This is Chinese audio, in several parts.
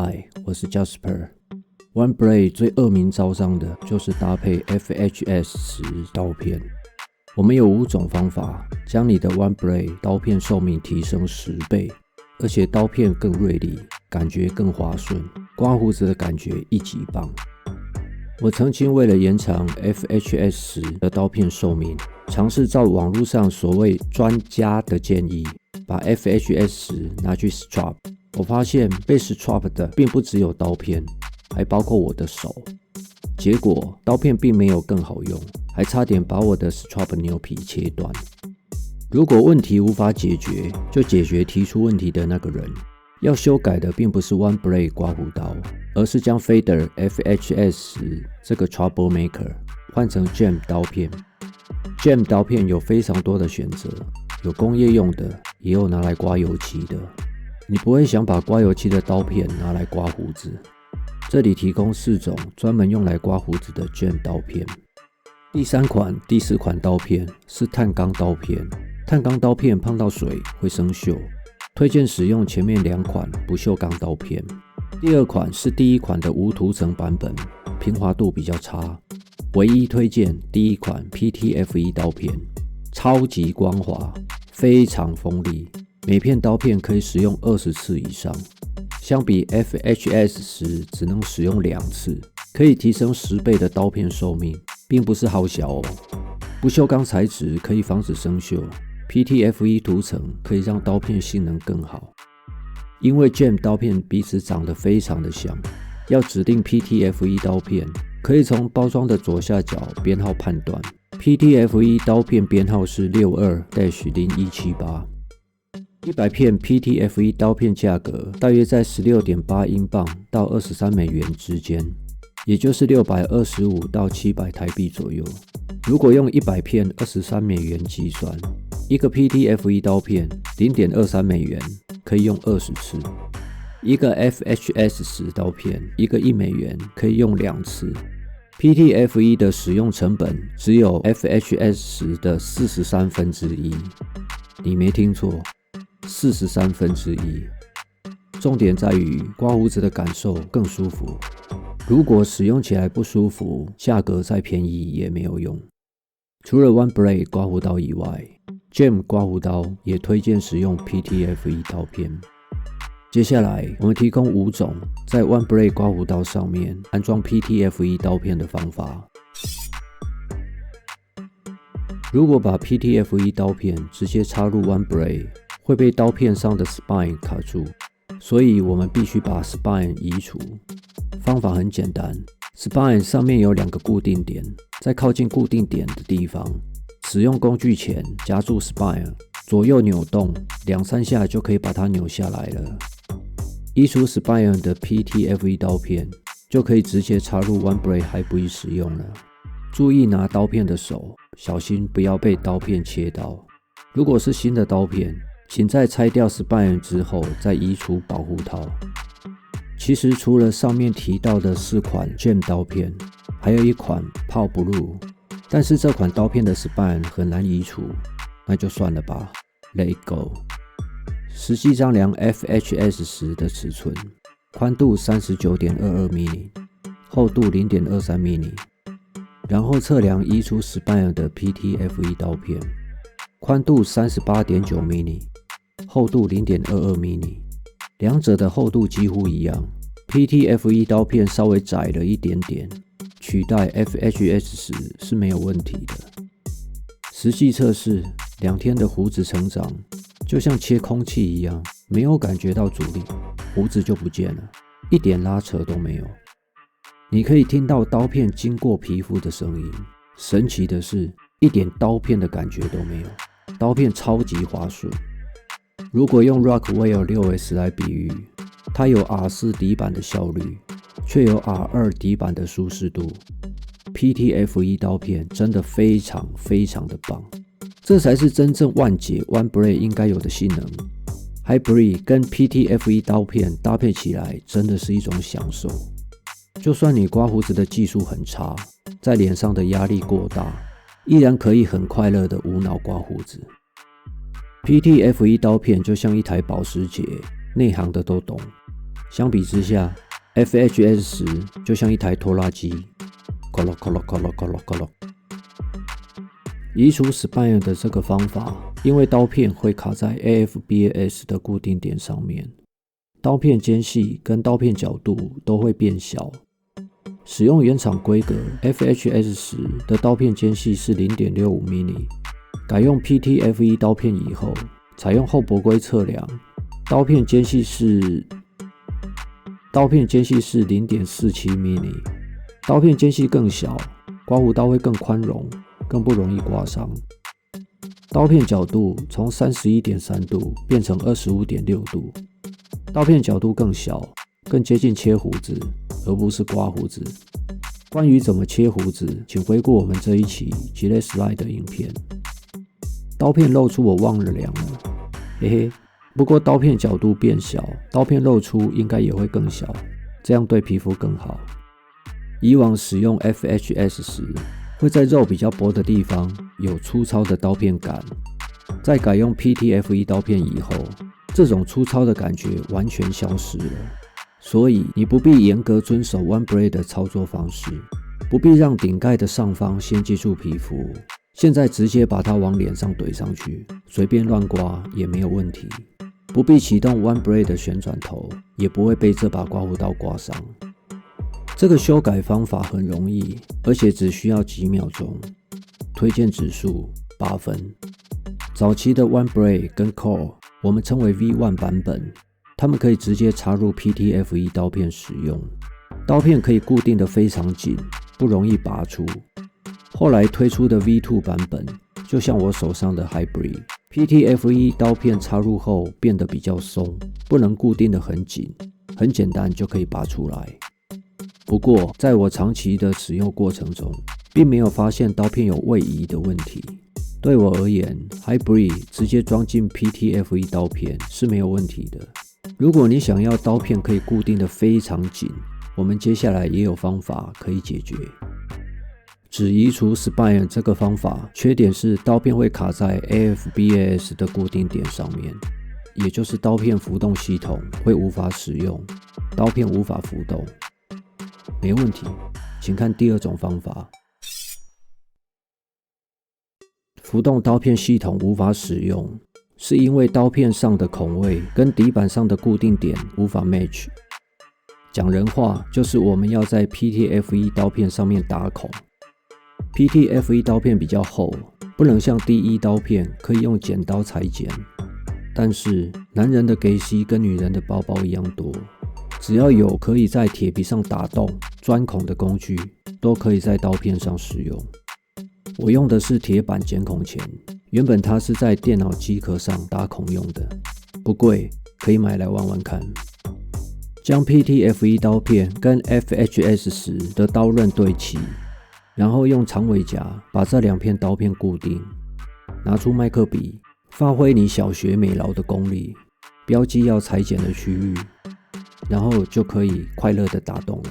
嗨，我是 Jasper。OneBlade 最恶名昭彰的就是搭配 FHS10 刀片。我们有5种方法将你的 OneBlade 刀片寿命提升10倍，而且刀片更锐利，感觉更滑顺，刮胡子的感觉一级棒。我曾经为了延长 FHS10 的刀片寿命，尝试照网络上所谓专家的建议，把 FHS10 拿去 strap。我发现被 strap 的并不只有刀片，还包括我的手。结果刀片并没有更好用，还差点把我的 strap 牛皮切断。如果问题无法解决，就解决提出问题的那个人。要修改的并不是 OneBlade 刮胡刀，而是将 Fader FHS10 这个 troublemaker 换成 Gem 刀片。Gem 刀片有非常多的选择，有工业用的，也有拿来刮油漆的。你不会想把刮油漆的刀片拿来刮胡子。这里提供4种专门用来刮胡子的 Gem 刀片。第3款、第4款刀片是碳钢刀片。碳钢刀片碰到水会生锈，推荐使用前面2款不锈钢刀片。第2款是第1款的无涂层版本，平滑度比较差。唯一推荐第1款 PTFE 刀片，超级光滑，非常锋利，每片刀片可以使用20次以上，相比 FHS10 只能使用2次，可以提升10倍的刀片寿命，并不是好小哦。不锈钢材质可以防止生锈，PTFE 涂层可以让刀片性能更好。因为 Gem 刀片彼此长得非常的像，要指定 PTFE 刀片，可以从包装的左下角编号判断。PTFE 刀片编号是 62-0178。100片 PTFE 刀片价格大约在 16.8 英镑到23美元之间，也就是625到700台币左右。如果用100片23美元计算，一个 PTFE 刀片 0.23 美元可以用20次，一个 FHS10 刀片一个1美元可以用2次。PTFE 的使用成本只有 FHS10 的1/43。你没听错，1/43。重点在于刮胡子的感受更舒服。如果使用起来不舒服，价格再便宜也没有用。除了 OneBlade 刮胡刀以外， Gem 刮胡刀也推荐使用 PTFE 刀片。接下来我们提供5种在 OneBlade 刮胡刀上面安装 PTFE 刀片的方法。如果把 PTFE 刀片直接插入 OneBlade， 会被刀片上的 spine 卡住，所以我们必须把 spine 移除。方法很简单， spine 上面有2个固定点，在靠近固定点的地方，使用工具前夹住 spine， 左右扭动2-3下就可以把它扭下来了。移除 spine 的 PTFE 刀片就可以直接插入 OneBlade Hybrid 使用了。注意拿刀片的手，小心不要被刀片切到。如果是新的刀片，请在拆掉 spine 之后再移除保护套。其实除了上面提到的4款 Gem 刀片，还有1款 Pau Blue， 但是这款刀片的 spine 很难移除，那就算了吧 ，Let it go。实际丈量 FHS10 的尺寸，宽度 39.22 mm， 厚度 0.23 mm， 然后测量移除 spine 的 PTFE 刀片，宽度 38.9 mm， 厚度 0.22 mm， 两者的厚度几乎一样。PTFE 刀片稍微窄了一点点，取代 FHS10 是没有问题的。实际测试2天的胡子成长就像切空气一样，没有感觉到阻力，胡子就不见了，一点拉扯都没有。你可以听到刀片经过皮肤的声音，神奇的是一点刀片的感觉都没有，刀片超级滑顺。如果用 Rockwell 6S 来比喻，它有 R4 底板的效率，却有 R2 底板的舒适度。PTFE 刀片真的非常非常的棒，这才是真正万解 OneBlade 应该有的性能。Hybrid 跟 PTFE 刀片搭配起来真的是一种享受。就算你刮胡子的技术很差，在脸上的压力过大，依然可以很快乐的无脑刮胡子。PTFE 刀片就像一台保时捷，内行的都懂。相比之下 FHS10 就像一台拖拉机，咯咯咯咯咯咯咯咯咯。移除 Spire 的这个方法，因为刀片会卡在 AFBAS 的固定点上面，刀片间隙跟刀片角度都会变小。使用原厂规格 FHS10 的刀片间隙是 0.65mm， 改用 PTFE 刀片以后，采用后驳龟测量，刀片间隙是 0.47mm， 刀片间隙更小，刮胡刀会更宽容，更不容易刮伤。刀片角度从 31.3 度变成 25.6 度，刀片角度更小，更接近切胡子，而不是刮胡子。关于怎么切胡子，请回顾我们这一期 Gillette Slide 的影片。刀片露出我忘了量了，嘿嘿。不过刀片角度变小，刀片露出应该也会更小，这样对皮肤更好。以往使用 FHS 时，会在肉比较薄的地方有粗糙的刀片感，在改用 PTFE 刀片以后，这种粗糙的感觉完全消失了。所以你不必严格遵守 One Blade 的操作方式，不必让顶盖的上方先接触皮肤，现在直接把它往脸上怼上去，随便乱刮也没有问题。不必启动 One Blade 的旋转头，也不会被这把刮胡刀刮伤。这个修改方法很容易，而且只需要几秒钟。推荐指数8分。早期的 One Blade 跟 Core 我们称为 V1 版本，它们可以直接插入 PTFE 刀片使用，刀片可以固定得非常紧，不容易拔出。后来推出的 V2 版本，就像我手上的 Hybrid PTFE 刀片插入后变得比较松，不能固定得很紧，很简单就可以拔出来。不过在我长期的使用过程中，并没有发现刀片有位移的问题。对我而言 Hybrid 直接装进 PTFE 刀片是没有问题的。如果你想要刀片可以固定得非常紧，我们接下来也有方法可以解决。只移除 Spire 这个方法，缺点是刀片会卡在 AFBAS 的固定点上面，也就是刀片浮动系统会无法使用，刀片无法浮动。没问题，请看第二种方法。浮动刀片系统无法使用，是因为刀片上的孔位跟底板上的固定点无法 match。讲人话，就是我们要在 PTFE 刀片上面打孔。PTFE 刀片比较厚，不能像 D1 刀片可以用剪刀裁剪。但是男人的给息跟女人的包包一样多，只要有可以在铁皮上打洞、钻孔的工具，都可以在刀片上使用。我用的是铁板剪孔钳，原本它是在电脑机壳上打孔用的，不贵，可以买来玩玩看。将 PTFE 刀片跟 FHS10 的刀刃对齐，然后用长尾夹把这两片刀片固定，拿出麦克笔，发挥你小学美劳的功力，标记要裁剪的区域，然后就可以快乐的打洞了。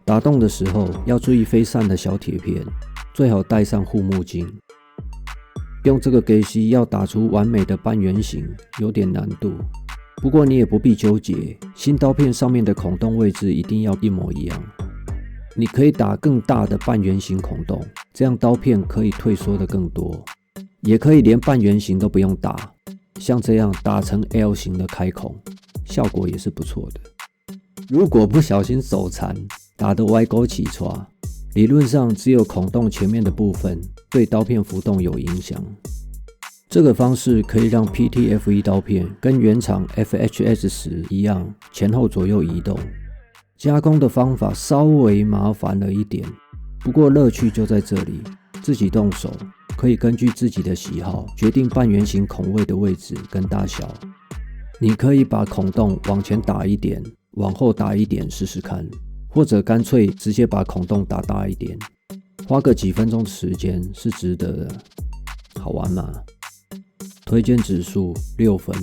打洞的时候要注意飞散的小铁片，最好带上护目镜。用这个给息要打出完美的半圆形有点难度，不过你也不必纠结，新刀片上面的孔洞位置一定要一模一样。你可以打更大的半圆形孔洞，这样刀片可以退缩的更多，也可以连半圆形都不用打，像这样打成 L 型的开孔，效果也是不错的。如果不小心手残，打得歪勾起歘，理论上只有孔洞前面的部分对刀片浮动有影响。这个方式可以让 PTFE 刀片跟原厂 FHS10 一样前后左右移动。加工的方法稍微麻烦了一点，不过乐趣就在这里，自己动手可以根据自己的喜好决定半圆形孔位的位置跟大小。你可以把孔洞往前打一点，往后打一点试试看，或者干脆直接把孔洞打大一点，花个几分钟的时间是值得的。好玩吗？推荐指数6分。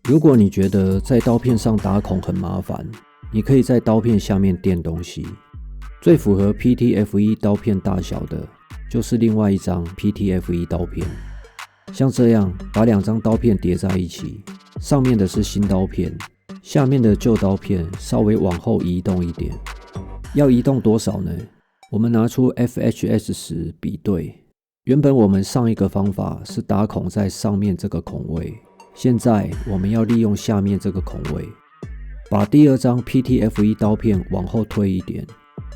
如果你觉得在刀片上打孔很麻烦，你可以在刀片下面垫东西。最符合 PTFE 刀片大小的就是另外一张 PTFE 刀片。像这样把2张刀片叠在一起，上面的是新刀片，下面的旧刀片稍微往后移动一点。要移动多少呢？我们拿出 FHS10 比对。原本我们上一个方法是打孔在上面这个孔位，现在我们要利用下面这个孔位，把第2张 PTFE 刀片往后推一点，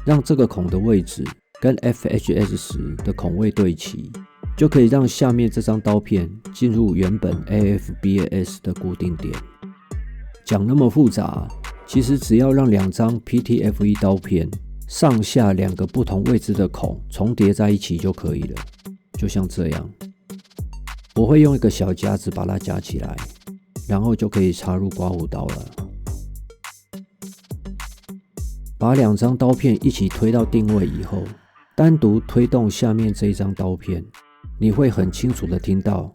让这个孔的位置跟 FHS10 的孔位对齐，就可以让下面这张刀片进入原本 AFBAS 的固定点。讲那么复杂，其实只要让2张 PTFE 刀片上下2个不同位置的孔重叠在一起就可以了。就像这样，我会用一个小夹子把它夹起来，然后就可以插入刮胡刀了。把2张刀片一起推到定位以后，单独推动下面这一张刀片，你会很清楚的听到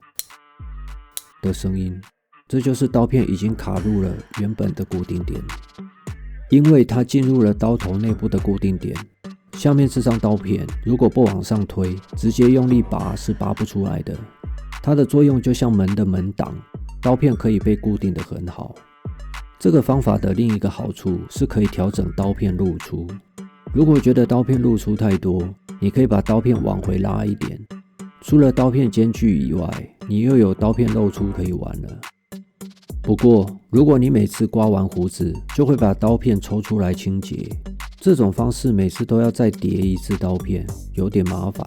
的声音，这就是刀片已经卡入了原本的固定点。因为它进入了刀头内部的固定点，下面这张刀片如果不往上推，直接用力拔是拔不出来的。它的作用就像门的门挡，刀片可以被固定得很好。这个方法的另一个好处是可以调整刀片露出。如果觉得刀片露出太多，你可以把刀片往回拉一点。除了刀片间距以外，你又有刀片露出可以玩了。不过，如果你每次刮完胡子就会把刀片抽出来清洁，这种方式每次都要再叠一次刀片，有点麻烦。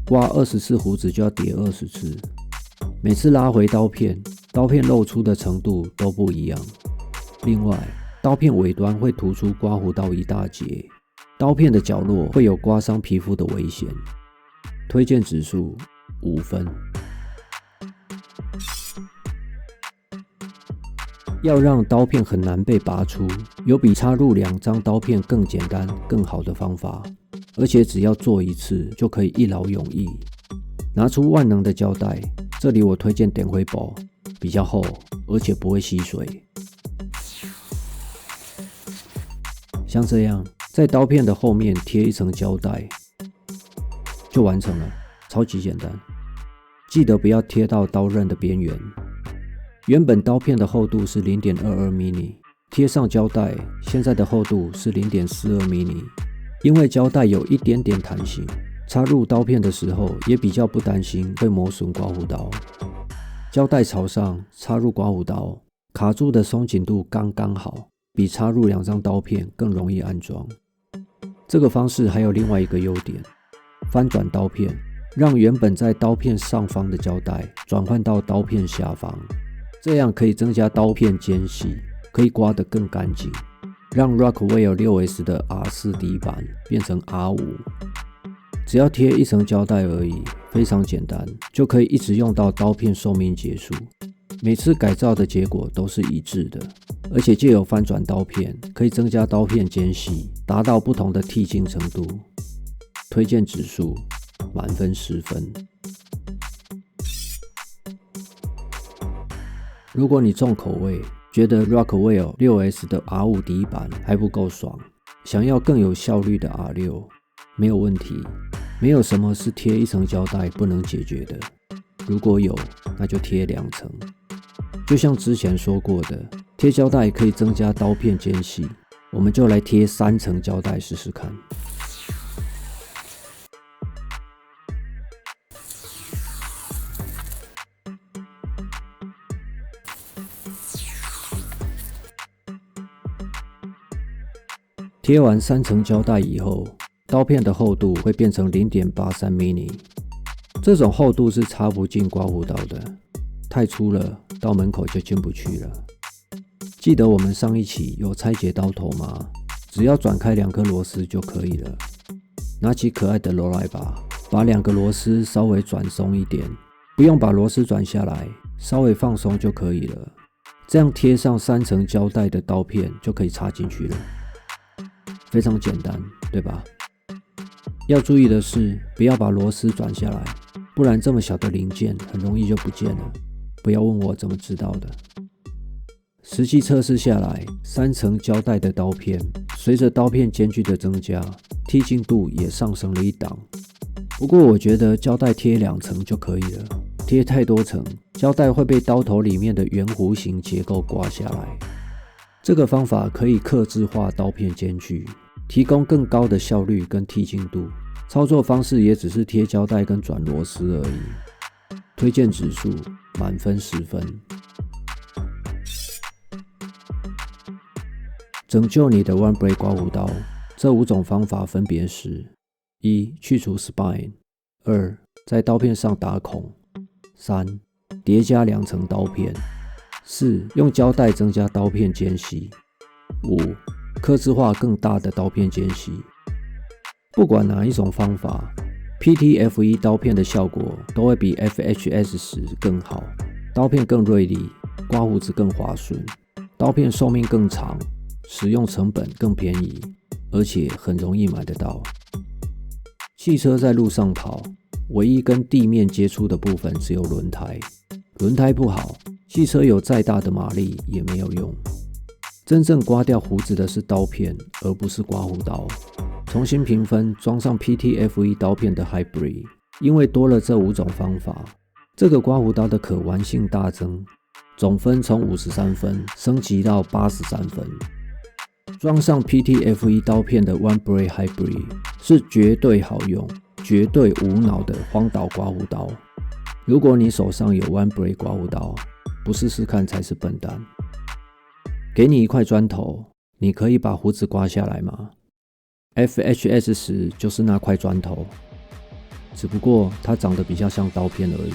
刮20次胡子就要叠20次，每次拉回刀片露出的程度都不一样。另外，刀片尾端会突出刮胡刀一大截，刀片的角落会有刮伤皮肤的危险。推荐指数5分。要让刀片很难被拔出，有比插入2张刀片更简单、更好的方法，而且只要做一次就可以一劳永逸。拿出万能的胶带，这里我推荐点灰宝，比较厚，而且不会吸水。像这样，在刀片的后面贴一层胶带，就完成了，超级简单。记得不要贴到刀刃的边缘。原本刀片的厚度是 0.22 mm， 贴上胶带，现在的厚度是 0.42 mm。 因为胶带有一点点弹性，插入刀片的时候也比较不担心会磨损刮胡刀。胶带朝上插入刮胡刀，卡住的松紧度刚刚好，比插入2张刀片更容易安装。这个方式还有另外一个优点，翻转刀片，让原本在刀片上方的胶带转换到刀片下方，这样可以增加刀片间隙，可以刮得更干净，让 Rockwell 6S 的 R4 底板变成 R5。只要贴一层胶带而已，非常简单，就可以一直用到刀片寿命结束。每次改造的结果都是一致的，而且藉由翻转刀片，可以增加刀片间隙，达到不同的剔净程度。推荐指数满分10分。如果你重口味，觉得 Rockwell 6S 的 R5 底板还不够爽，想要更有效率的 R6， 没有问题，没有什么是贴一层胶带不能解决的。如果有，那就贴2层。就像之前说过的，贴胶带可以增加刀片间隙，我们就来贴3层胶带试试看。贴完3层胶带以后，刀片的厚度会变成 0.83 mm， 这种厚度是插不进刮胡刀的，太粗了，到门口就进不去了。记得我们上一期有拆解刀头吗？只要转开2颗螺丝就可以了。拿起可爱的罗莱把，把2个螺丝稍微转松一点，不用把螺丝转下来，稍微放松就可以了。这样贴上3层胶带的刀片就可以插进去了。非常简单，对吧？要注意的是，不要把螺丝转下来，不然这么小的零件很容易就不见了。不要问我怎么知道的。实际测试下来，3层胶带的刀片，随着刀片间距的增加，剔净度也上升了一档。不过我觉得胶带贴2层就可以了，贴太多层，胶带会被刀头里面的圆弧形结构刮下来。这个方法可以客制化刀片间距，提供更高的效率跟剔净度。操作方式也只是贴胶带跟转螺丝而已。推荐指数满分10分。拯救你的 One Blade 刮胡刀，这5种方法分别是：1. 去除 spine， 2. 在刀片上打孔， 3. 叠加2层刀片， 4. 用胶带增加刀片间隙， 5. 客制化更大的刀片间隙。不管哪一种方法， PTFE 刀片的效果都会比 FHS10 更好，刀片更锐利，刮胡子更滑顺，刀片寿命更长，使用成本更便宜，而且很容易买得到。汽车在路上跑，唯一跟地面接触的部分只有轮胎，轮胎不好，汽车有再大的马力也没有用。真正刮掉胡子的是刀片，而不是刮胡刀。重新评分，装上 PTFE 刀片的 Hybrid， 因为多了这5种方法，这个刮胡刀的可玩性大增，总分从53分升级到83分。装上 PTFE 刀片的 One Blade Hybrid 是绝对好用、绝对无脑的荒岛刮胡刀。如果你手上有 One Blade 刮胡刀，不试试看才是笨蛋。给你一块砖头，你可以把胡子刮下来吗？FHS10 就是那块砖头，只不过它长得比较像刀片而已。